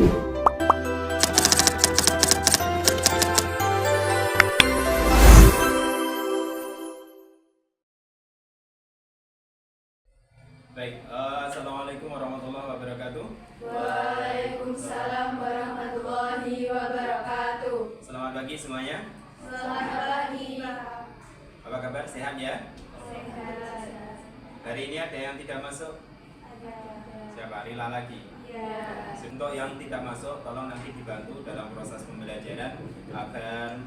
Baik, assalamualaikum warahmatullahi wabarakatuh. Waalaikumsalam warahmatullahi wabarakatuh. Selamat pagi semuanya. Selamat pagi. Apa kabar? Sehat ya? Sehat. Hari ini ada yang tidak masuk? Siapa? Rila lagi. Ya. Untuk yang tidak masuk, tolong nanti dibantu dalam proses pembelajaran agar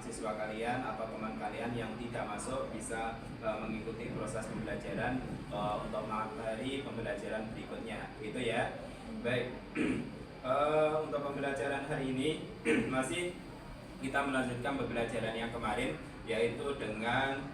siswa kalian atau teman kalian yang tidak masuk bisa mengikuti proses pembelajaran untuk materi pembelajaran berikutnya, gitu ya. Baik, untuk pembelajaran hari ini masih kita melanjutkan pembelajaran yang kemarin, yaitu dengan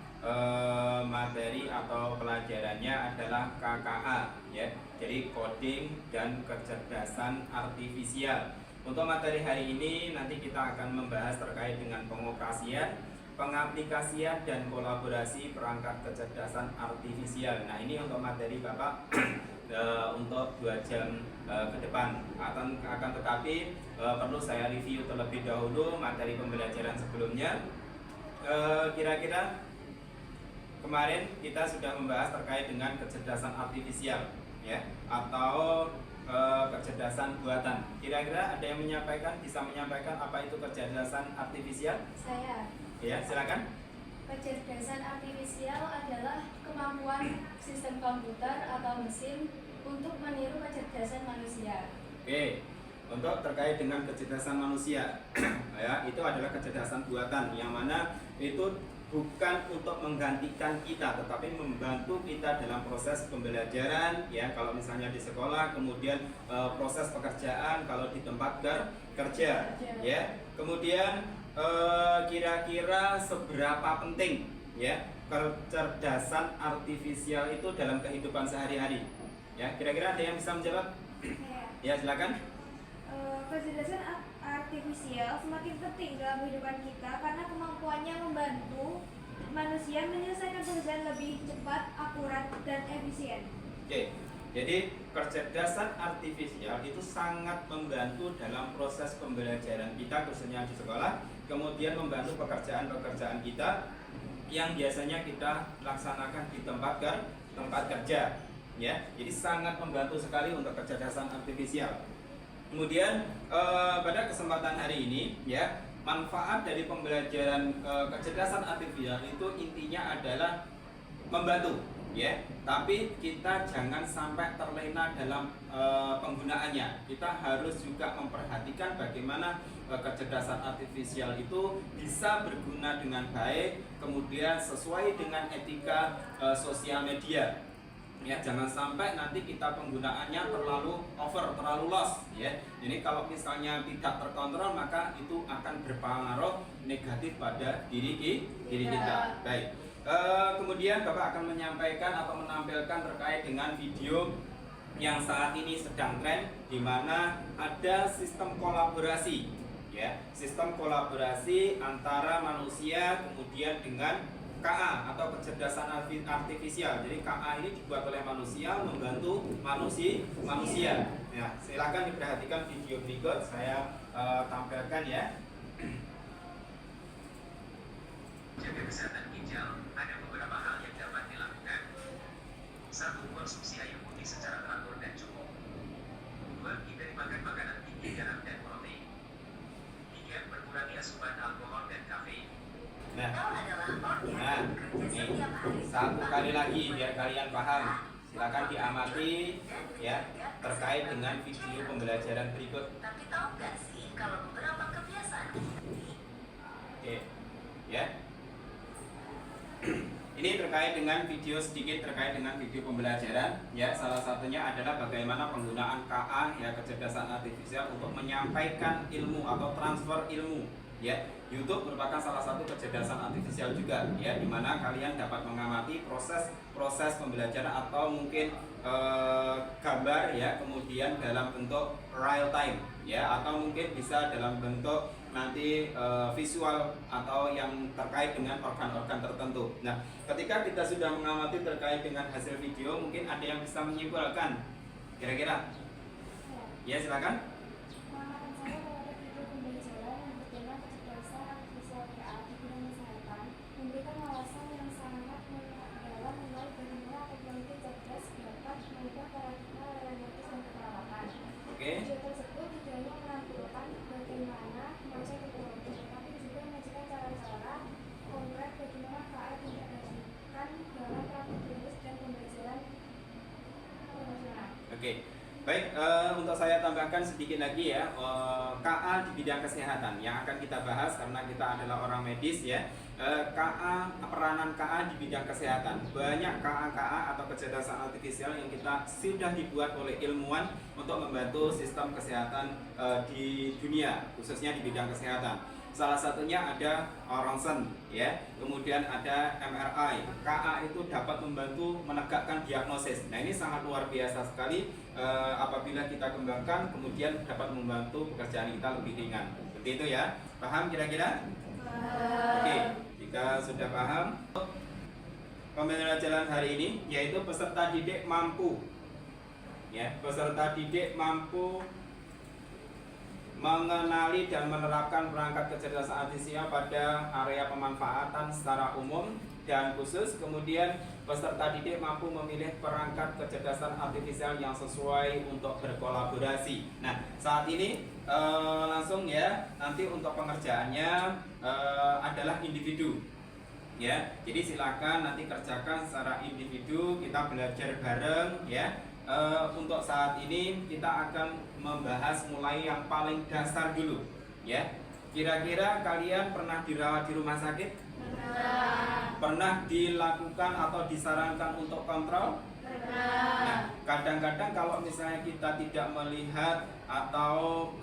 materi atau pelajarannya adalah KKA, ya. Jadi coding dan kecerdasan artifisial. Untuk materi hari ini nanti kita akan membahas terkait dengan pengoperasian, pengaplikasian dan kolaborasi perangkat kecerdasan artifisial. Nah, ini untuk materi Bapak untuk 2 jam ke depan. Akan tetapi perlu saya review terlebih dahulu materi pembelajaran sebelumnya. Kira-kira kemarin kita sudah membahas terkait dengan kecerdasan artifisial, ya, atau kecerdasan buatan. Kira-kira ada yang bisa menyampaikan apa itu kecerdasan artifisial? Saya. Ya, silakan. Kecerdasan artifisial adalah kemampuan sistem komputer atau mesin untuk meniru kecerdasan manusia. Oke. Untuk terkait dengan kecerdasan manusia, ya, itu adalah kecerdasan buatan yang mana itu bukan untuk menggantikan kita, tetapi membantu kita dalam proses pembelajaran, ya. Kalau misalnya di sekolah, kemudian proses pekerjaan kalau di tempat kerja, ya. Kemudian kira-kira seberapa penting, ya, kecerdasan artifisial itu dalam kehidupan sehari-hari, ya. Kira-kira ada yang bisa menjawab? Ya, silakan. Kecerdasan artifisial semakin penting dalam kehidupan kita karena kemampuannya membantu manusia menyelesaikan pekerjaan lebih cepat, akurat, dan efisien. Oke, jadi kecerdasan artifisial itu sangat membantu dalam proses pembelajaran kita khususnya di sekolah, kemudian membantu pekerjaan-pekerjaan kita yang biasanya kita laksanakan di tempat kerja, ya. Jadi sangat membantu sekali untuk kecerdasan artifisial. Kemudian pada kesempatan hari ini, ya, manfaat dari pembelajaran kecerdasan artifisial itu intinya adalah membantu, ya. Tapi kita jangan sampai terlena dalam penggunaannya. Kita harus juga memperhatikan bagaimana kecerdasan artifisial itu bisa berguna dengan baik, kemudian sesuai dengan etika sosial media. Ya, jangan sampai nanti kita penggunaannya terlalu over, terlalu loss, ya. Ini kalau misalnya tidak terkontrol maka itu akan berpengaruh negatif pada diri kita. Baik. Kemudian Bapak akan menyampaikan atau menampilkan terkait dengan video yang saat ini sedang tren, di mana ada sistem kolaborasi, ya. Sistem kolaborasi antara manusia kemudian dengan KA atau kecerdasan artifisial. Jadi KA ini dibuat oleh manusia membantu manusia. Ya, silakan diperhatikan video berikut saya tampilkan, ya. Jaga kesehatan ginjal, ada beberapa hal yang dapat dilakukan. 1. Konsumsi air putih secara teratur dan cukup. 2. Hindari makan makanan tinggi garam dan protein. 3. Berkurangi asupan alkohol dan kafein. Nah, ini satu kali lagi biar kalian paham. Silakan diamati, ya, terkait dengan video pembelajaran berikut. Tapi tahu nggak sih kalau beberapa kebiasaan ini? Oke, ya. Ini terkait dengan video sedikit terkait dengan video pembelajaran, ya. Salah satunya adalah bagaimana penggunaan KA, ya, kecerdasan artifisial untuk menyampaikan ilmu atau transfer ilmu, ya. YouTube merupakan salah satu kecerdasan artifisial juga, ya, di mana kalian dapat mengamati proses pembelajaran atau mungkin gambar, ya, kemudian dalam bentuk real time, ya, atau mungkin bisa dalam bentuk nanti visual atau yang terkait dengan organ-organ tertentu. Nah, ketika kita sudah mengamati terkait dengan hasil video, mungkin ada yang bisa menyimpulkan, kira-kira, ya, silakan. Baik, untuk saya tambahkan sedikit lagi ya, KA di bidang kesehatan yang akan kita bahas karena kita adalah orang medis ya. KA, peranan KA di bidang kesehatan. Banyak KA-KA atau kecerdasan artifisial yang kita sudah dibuat oleh ilmuwan untuk membantu sistem kesehatan di dunia, khususnya di bidang kesehatan. Salah satunya ada ronsen ya, kemudian ada MRI. KA itu dapat membantu menegakkan diagnosis. Nah, ini sangat luar biasa sekali apabila kita kembangkan, kemudian dapat membantu pekerjaan kita lebih ringan. Seperti itu ya. Paham kira-kira? Oke, jika sudah paham, pembelajaran hari ini yaitu peserta didik mampu ya, peserta didik mampu mengenali dan menerapkan perangkat kecerdasan artifisial pada area pemanfaatan secara umum dan khusus. Kemudian peserta didik mampu memilih perangkat kecerdasan artifisial yang sesuai untuk berkolaborasi. Nah, saat ini langsung ya, nanti untuk pengerjaannya adalah individu ya. Jadi silakan nanti kerjakan secara individu, kita belajar bareng ya. Untuk saat ini kita akan membahas mulai yang paling dasar dulu ya. Kira-kira kalian pernah dirawat di rumah sakit? Pernah dilakukan atau disarankan untuk kontrol? Nah, kadang-kadang kalau misalnya kita tidak melihat atau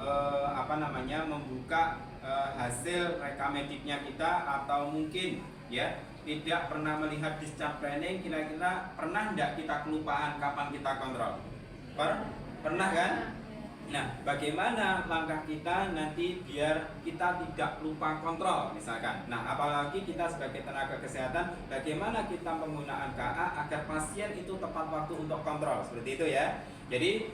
membuka hasil rekam mediknya kita, atau mungkin ya tidak pernah melihat discharge planning, kira-kira pernah tidak kita kelupaan kapan kita kontrol? Pernah kan? Nah, bagaimana langkah kita nanti biar kita tidak lupa kontrol misalkan. Nah, apalagi kita sebagai tenaga kesehatan, bagaimana kita penggunaan KA agar pasien itu tepat waktu untuk kontrol, seperti itu ya. Jadi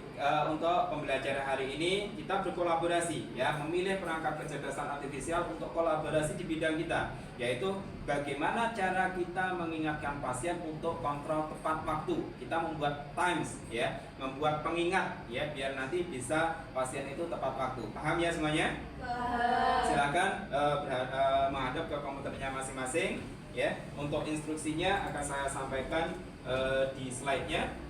untuk pembelajaran hari ini kita berkolaborasi ya, memilih perangkat kecerdasan artifisial untuk kolaborasi di bidang kita, yaitu bagaimana cara kita mengingatkan pasien untuk kontrol tepat waktu. Kita membuat times ya, membuat pengingat ya, biar nanti bisa pasien itu tepat waktu. Paham ya semuanya? Paham. Silakan menghadap ke komputernya masing-masing ya. Untuk instruksinya akan saya sampaikan di slide-nya.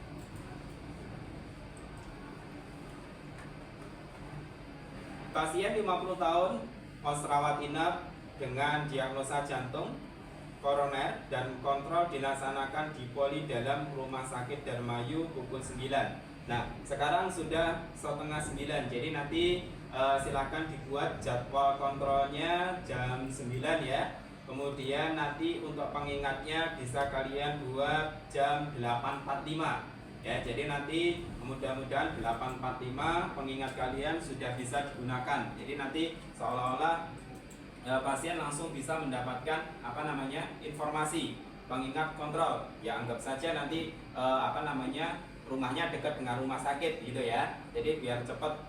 Pasien 50 tahun pos rawat inap dengan diagnosa jantung koroner dan kontrol dilaksanakan di poli dalam Rumah Sakit Darmayu pukul 9. Nah, sekarang sudah setengah 9. Jadi nanti silakan dibuat jadwal kontrolnya jam 9 ya. Kemudian nanti untuk pengingatnya bisa kalian buat jam 8.45. Ya, jadi nanti mudah-mudahan 8.45 pengingat kalian sudah bisa digunakan. Jadi nanti seolah-olah pasien langsung bisa mendapatkan informasi pengingat kontrol. Ya, anggap saja nanti rumahnya dekat dengan rumah sakit gitu ya. Jadi biar cepat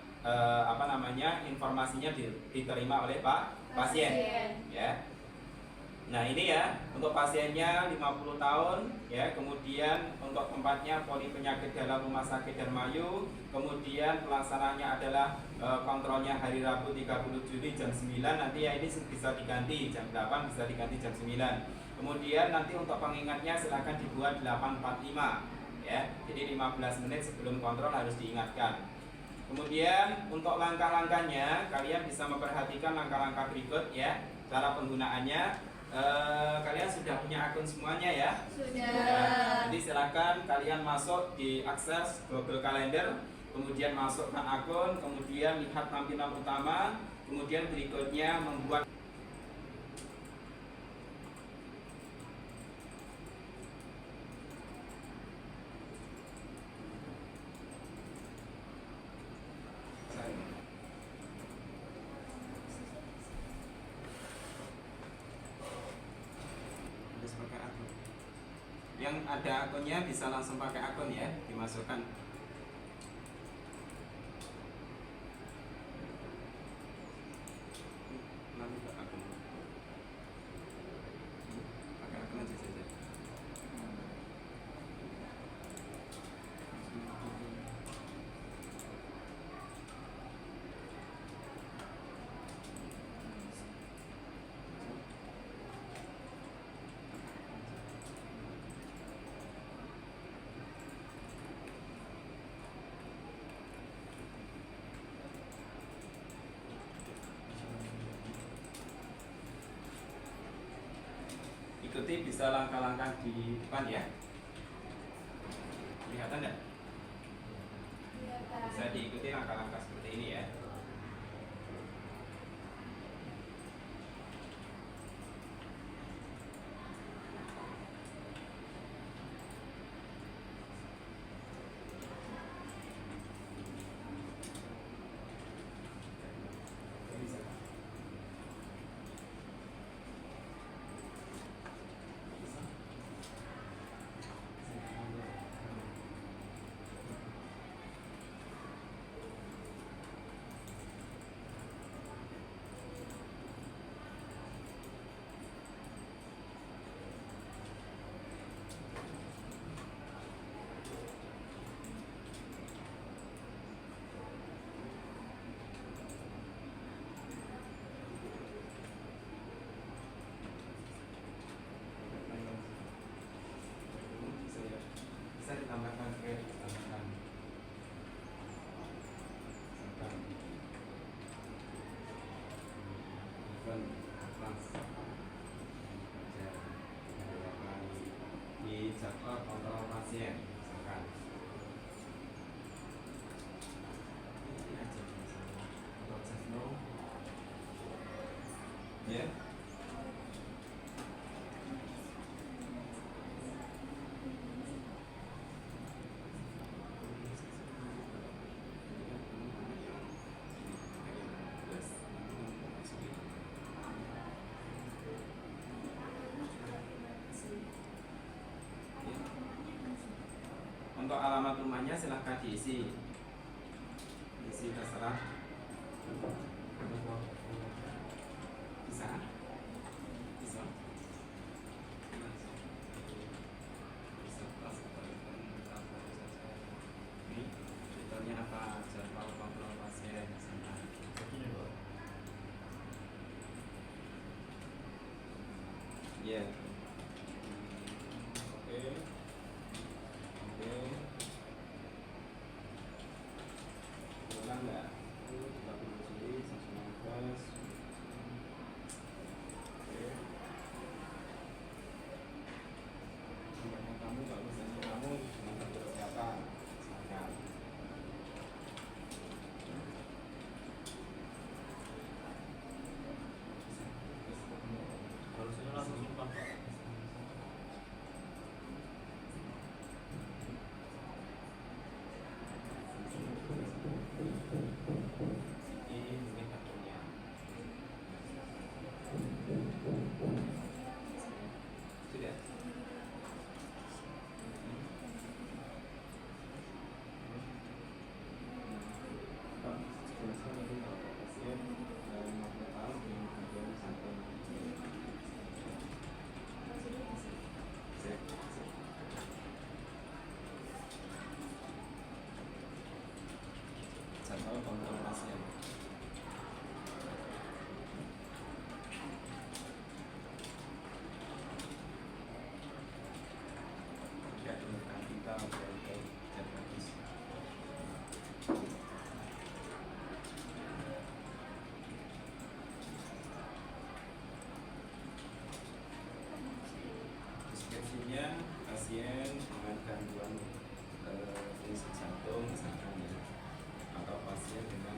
informasinya diterima oleh pasien. Ya. Nah, ini ya untuk pasiennya 50 tahun ya, kemudian untuk tempatnya poli penyakit dalam Rumah Sakit Darmayu, kemudian pelaksanaannya adalah kontrolnya hari Rabu 30 Juli jam 9, nanti ya ini bisa diganti jam 8, bisa diganti jam 9. Kemudian nanti untuk pengingatnya silakan dibuat 8.45 ya. Jadi 15 menit sebelum kontrol harus diingatkan. Kemudian untuk langkah-langkahnya kalian bisa memperhatikan langkah-langkah berikut ya. Cara penggunaannya kalian sudah punya akun semuanya ya? Sudah. Jadi silakan kalian masuk di akses Google Calendar, kemudian masukkan akun, kemudian lihat tampilan utama, kemudian berikutnya membuat pakai akun. Yang ada akunnya bisa langsung pakai akun ya, dimasukkan. Nanti ke akun. Pakai akun aja saja. diikuti, bisa langkah-langkah di depan ya. Kelihatan nggak? Bisa diikuti langkah-langkah seperti ini ya. Bisa ditambahkan kredit tambahan. Event advance di jadwal kontrol pasien misalkan ini aja misalnya atau just no ya. Untuk alamat rumahnya silahkan diisi, terserah. Bisa, bisa. Ini detailnya apa? Jadwal kontrol pasien misalkan. Ya. Oke. Ulang nggak? Kita pilih sini 119. Oke. Namanya kamu, kalau misalnya kamu dengan tertulis siapa? Misalkan. Harusnya langsung simpan Pak. Ini mungkin kartunya. Sudah. Jelaskan nanti kalau pasien 50 tahun dengan tujuan sampai jadwal kontrol pasien. Tidak temukan kita untuk jadwal bis. Deskripsinya pasien dengan gangguan fungsi jantung misalkan ya, atau pasien dengan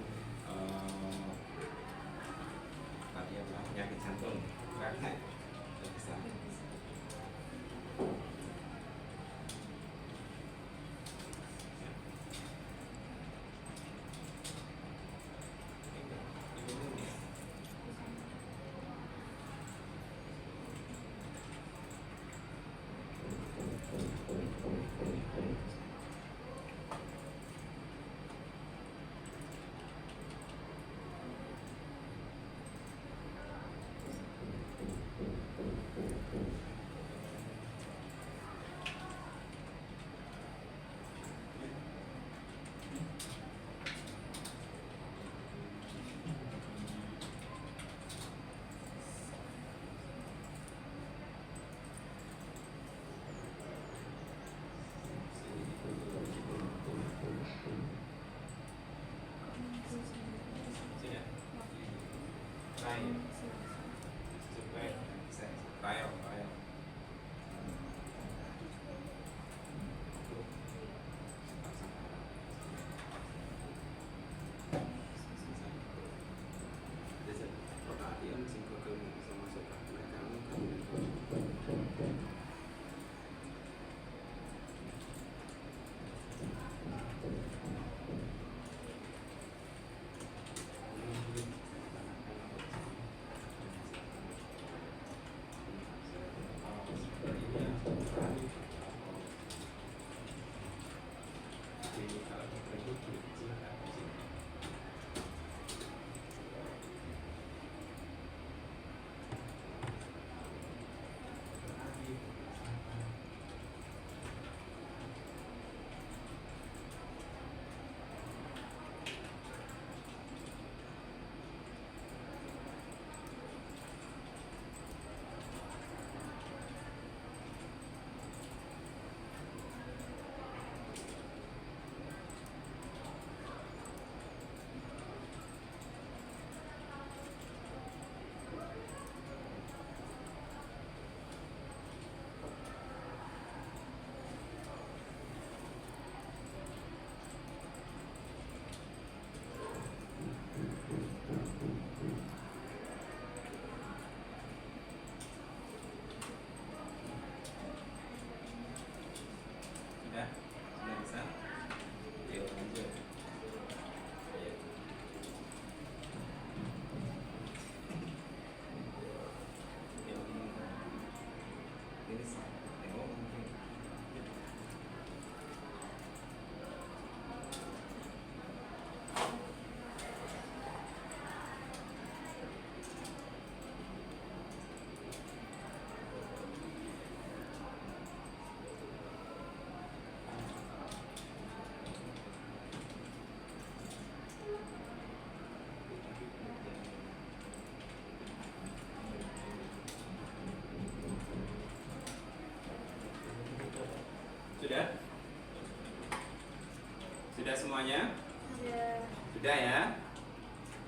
semuanya? Sudah. Sudah ya.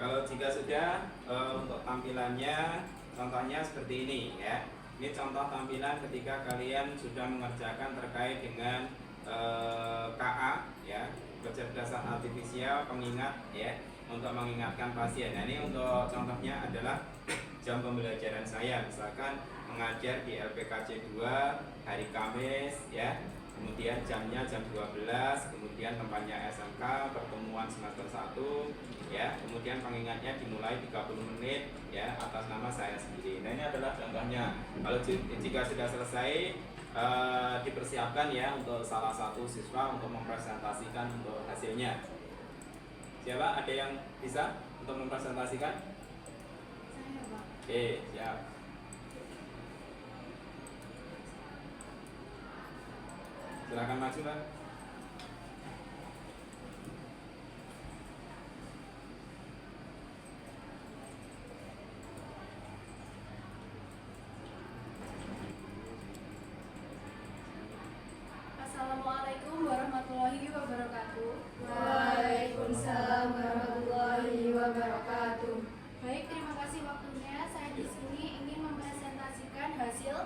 Kalau jika sudah, untuk tampilannya contohnya seperti ini ya. Ini contoh tampilan ketika kalian sudah mengerjakan terkait dengan KA ya, kecerdasan artifisial pengingat ya, untuk mengingatkan pasien. Nah, ini untuk contohnya adalah jam pembelajaran saya, misalkan mengajar di LPKC 2 hari Kamis ya. Kemudian jamnya jam 12, kemudian tempatnya SMK, pertemuan semester 1 ya. Kemudian pengingatnya dimulai 30 menit ya, atas nama saya sendiri. Nah, ini adalah contohnya. Kalau jika sudah selesai, dipersiapkan ya untuk salah satu siswa untuk mempresentasikan untuk hasilnya. Siapa? Ada yang bisa untuk mempresentasikan? Saya, Pak. Oke, siap. Silakan maju, Pak. Assalamualaikum warahmatullahi wabarakatuh. Waalaikumsalam warahmatullahi wabarakatuh. Baik, terima kasih waktunya. Saya di sini ingin mempresentasikan hasil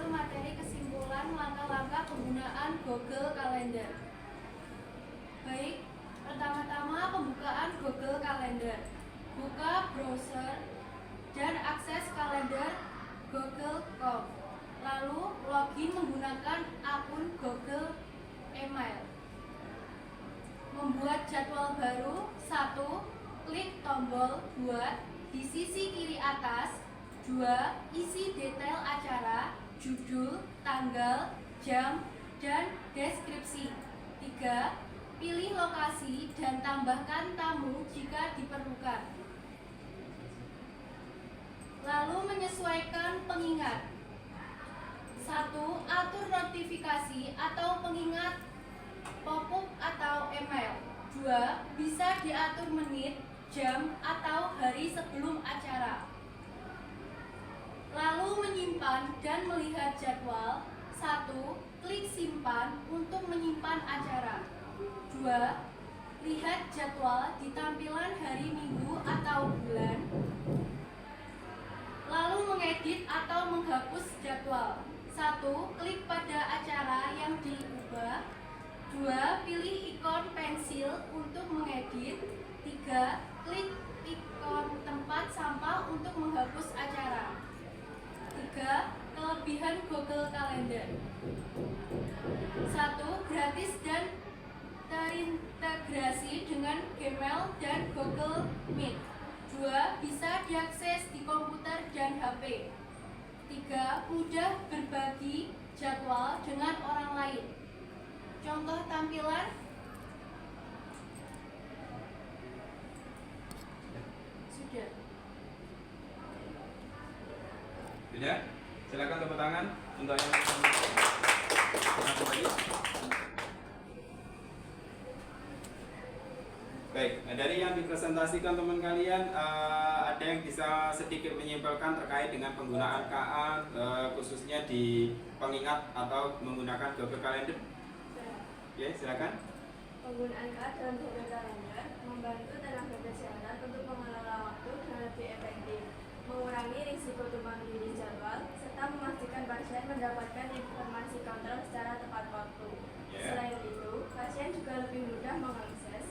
materi kesimpulan langkah-langkah penggunaan Google Calendar. Baik, pertama-tama pembukaan Google Calendar. Buka browser dan akses kalender Google.com. Lalu login menggunakan akun Google Email. Membuat jadwal baru. 1. Klik tombol buat di sisi kiri atas. 2. Isi detail acara, judul, tanggal, jam, dan deskripsi. 3. Pilih lokasi dan tambahkan tamu jika diperlukan. Lalu menyesuaikan pengingat. 1. Atur notifikasi atau pengingat pop-up atau email. 2. Bisa diatur menit, jam, atau hari sebelum acara. Lalu menyimpan dan melihat jadwal. 1. Klik simpan untuk menyimpan acara. 2. Lihat jadwal di tampilan hari minggu atau bulan. Lalu mengedit atau menghapus jadwal. 1. Klik pada acara yang diubah. 2. Pilih ikon pensil untuk mengedit. 3. Klik ikon tempat sampah untuk menghapus acara. 3. Kelebihan Google Calendar. 1. Gratis dan terintegrasi dengan Gmail dan Google Meet. 2. Bisa diakses di komputer dan HP. 3. Mudah berbagi jadwal dengan orang lain. Contoh tampilan. Sudah. Sudah? Silakan tepuk tangan untuk yang baik, nah dari yang dipresentasikan teman kalian, ada yang bisa sedikit menyimpulkan terkait dengan penggunaan KA, khususnya di pengingat atau menggunakan Google Calendar? Oke, silakan. Penggunaan KA dalam Google Calendar membantu tenaga kesehatan untuk mengelola waktu dengan lebih efektif, mengurangi risiko tumpang tindih jadwal, serta memastikan pasien mendapatkan informasi kontrol secara tepat waktu. Selain itu, pasien juga lebih mudah mengakses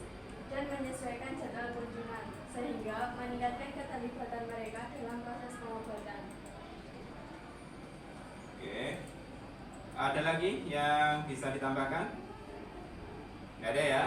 dan menyesuaikan jadwal kunjungan, sehingga meningkatkan keterlibatan mereka dalam proses pengobatan. Oke. Ada lagi yang bisa ditambahkan? Nggak ada ya?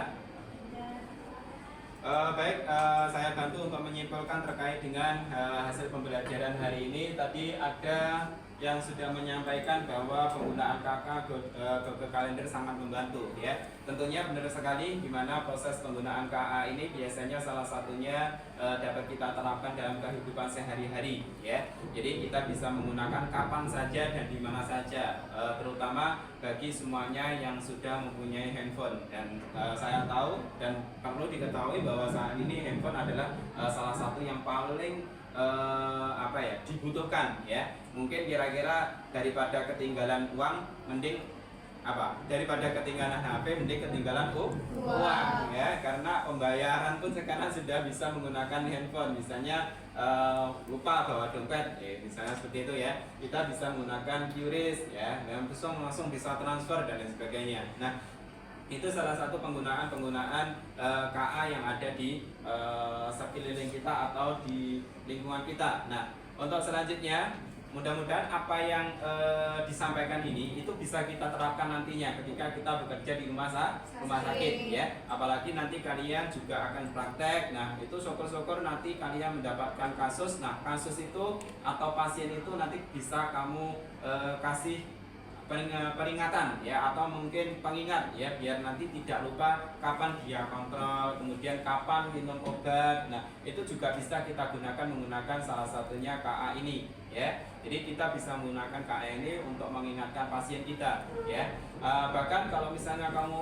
Baik, saya bantu untuk menyimpulkan terkait dengan hasil pembelajaran hari ini. Tadi ada yang sudah menyampaikan bahwa penggunaan KK Google Calendar sangat membantu ya. Tentunya benar sekali di mana proses penggunaan KA ini biasanya salah satunya dapat kita terapkan dalam kehidupan sehari-hari ya. Jadi kita bisa menggunakan kapan saja dan di mana saja, terutama bagi semuanya yang sudah mempunyai handphone. Dan saya tahu dan perlu diketahui bahwa saat ini handphone adalah salah satu yang paling apa ya, dibutuhkan ya. Mungkin kira-kira daripada ketinggalan uang mending apa? Daripada ketinggalan HP mending ketinggalan uang ya, karena pembayaran pun sekarang sudah bisa menggunakan handphone. Misalnya lupa bawa dompet, misalnya seperti itu ya, kita bisa menggunakan QRIS ya, dan langsung bisa transfer dan lain sebagainya. Nah, itu salah satu penggunaan KA yang ada di sekeliling kita atau di lingkungan kita. Nah, untuk selanjutnya mudah-mudahan apa yang disampaikan ini itu bisa kita terapkan nantinya ketika kita bekerja di rumah sakit ya. Apalagi nanti kalian juga akan praktek. Nah, itu syukur-syukur nanti kalian mendapatkan kasus. Nah, kasus itu atau pasien itu nanti bisa kamu kasih peringatan ya, atau mungkin pengingat ya, biar nanti tidak lupa kapan dia kontrol, kemudian kapan minum obat. Nah, itu juga bisa kita gunakan menggunakan salah satunya KA ini ya. Jadi kita bisa menggunakan KA ini untuk mengingatkan pasien kita ya. Bahkan kalau misalnya kamu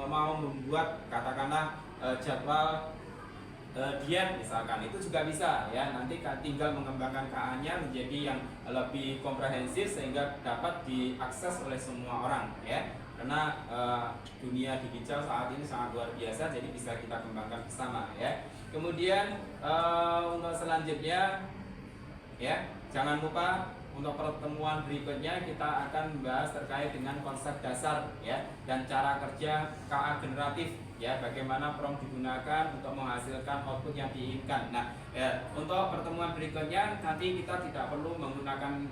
mau membuat katakanlah jadwal diet misalkan, itu juga bisa ya. Nanti tinggal mengembangkan KA-nya menjadi yang lebih komprehensif sehingga dapat diakses oleh semua orang ya. Karena dunia digital saat ini sangat luar biasa, jadi bisa kita kembangkan bersama ya. Kemudian untuk selanjutnya ya, jangan lupa untuk pertemuan berikutnya kita akan membahas terkait dengan konsep dasar ya, dan cara kerja KA generatif ya, bagaimana prompt digunakan untuk menghasilkan output yang diinginkan. Nah, ya, untuk pertemuan berikutnya nanti kita tidak perlu menggunakan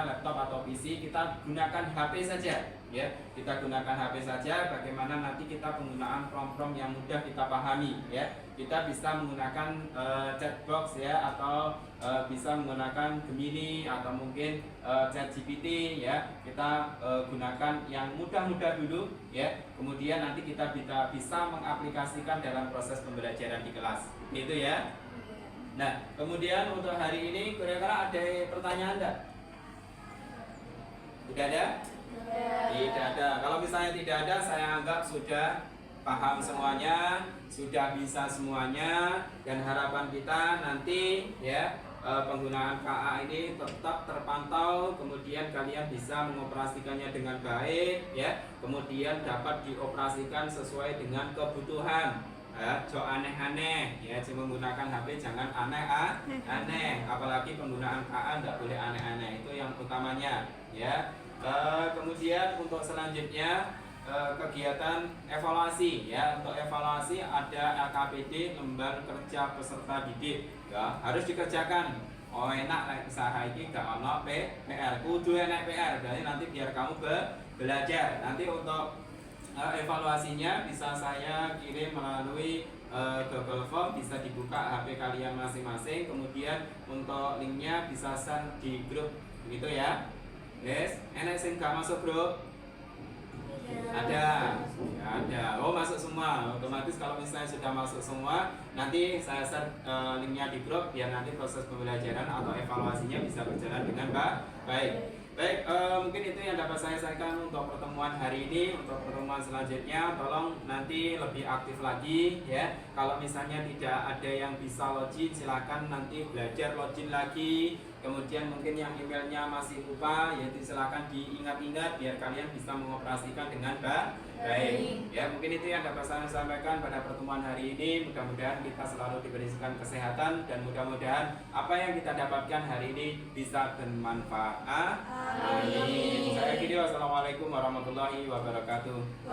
laptop atau PC, kita gunakan HP saja ya. Kita gunakan HP saja, bagaimana nanti kita penggunaan prompt-prompt yang mudah kita pahami ya. Kita bisa menggunakan chatbox ya, atau bisa menggunakan Gemini atau mungkin ChatGPT ya. Kita gunakan yang mudah-mudah dulu ya. Kemudian nanti kita bisa mengaplikasikan dalam proses pembelajaran di kelas. Itu ya. Nah, kemudian untuk hari ini kira-kira ada pertanyaan enggak? Tidak ada? Tidak ada. Kalau misalnya tidak ada, saya anggap sudah paham semuanya, sudah bisa semuanya, dan harapan kita nanti ya penggunaan KA ini tetap terpantau, kemudian kalian bisa mengoperasikannya dengan baik ya, kemudian dapat dioperasikan sesuai dengan kebutuhan. Jangan aneh-aneh ya, menggunakan HP jangan aneh-aneh, apalagi penggunaan KA nggak boleh aneh-aneh, itu yang utamanya ya. Kemudian untuk selanjutnya kegiatan evaluasi ya. Untuk evaluasi ada LKPD, lembar kerja peserta didik ya, harus dikerjakan. Oh enak nek usaha iki gak ono PR, kudu enak PR, jadi nanti biar kamu belajar. Nanti untuk evaluasinya bisa saya kirim melalui Google Form, bisa dibuka HP kalian masing-masing. Kemudian untuk linknya bisa send di grup begitu ya. Yes, enak sing gak masuk grup? Ada. Oh masuk semua. Otomatis kalau misalnya sudah masuk semua, nanti saya share linknya di grup biar nanti proses pembelajaran atau evaluasinya bisa berjalan dengan baik. Baik, mungkin itu yang dapat saya sampaikan untuk pertemuan hari ini. Untuk pertemuan selanjutnya, tolong nanti lebih aktif lagi ya. Kalau misalnya tidak ada yang bisa login, silakan nanti belajar login lagi. Kemudian mungkin yang emailnya masih lupa, yaitu silakan diingat-ingat biar kalian bisa mengoperasikan dengan baik. Ya, mungkin itu yang dapat saya sampaikan pada pertemuan hari ini. Mudah-mudahan kita selalu diberikan kesehatan dan mudah-mudahan apa yang kita dapatkan hari ini bisa bermanfaat. Amin. Saya kira wassalamualaikum warahmatullahi wabarakatuh.